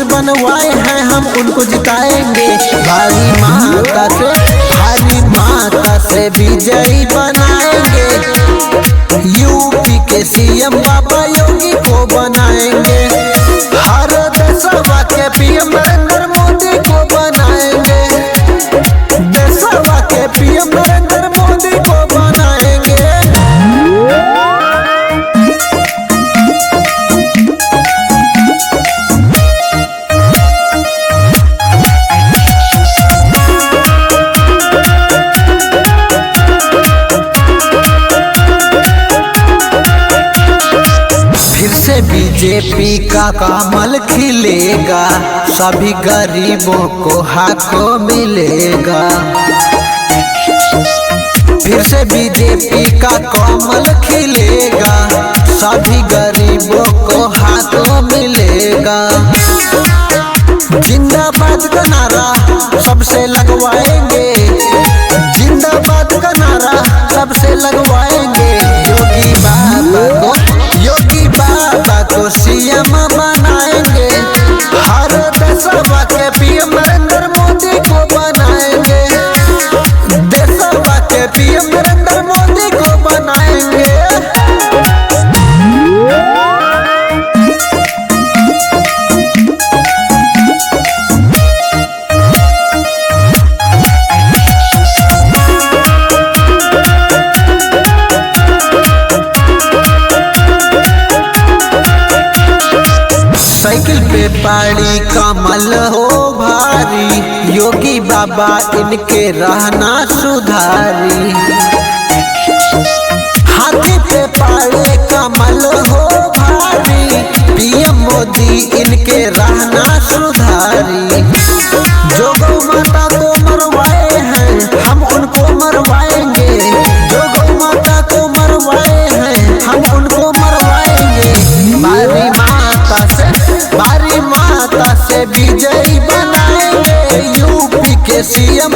मंदिर बनवाए हैं हम उनको जिताएंगे। भारी माता से विजयी बनाएंगे। यूपी के सीएम बाबा योगी को बनाएंगे। हर देशवा के पीएम नरेंद्र मोदी को बनाएंगे। देशवा के पीएम नरेंद्र मोदी को बनाएंगे। फिर से बीजेपी का कमल खिलेगा। सभी गरीबों को हक मिलेगा। फिर से बीजेपी का कमल खिलेगा। सभी गरीबों को हक मिलेगा। जिंदाबाद का नारा सबसे लगवाएंगे। जिंदाबाद का नारा सबसे लगवाएंगे। योगी बाबा को सीएम बनाएंगे। हर देशवा के पीएम नरेंद्र मोदी को बनाएंगे। देशवा के पीएम नरेंद्र मोदी को बनाएंगे। साइकिल पे पाड़ी कमल हो भारी। योगी बाबा इनके रहना सुधारी। हाथी पे पाड़े कमल हो भारी। पीएम मोदी इनके रहना सुधारी। जो गौ माता को मरवाए हैं हम उनको मरवाएंगे। जो गौ माता को मरवाए हैं हम उनको मरवाएंगे। भारी माता से विजयी बनाएंगे। यूपी के सीएम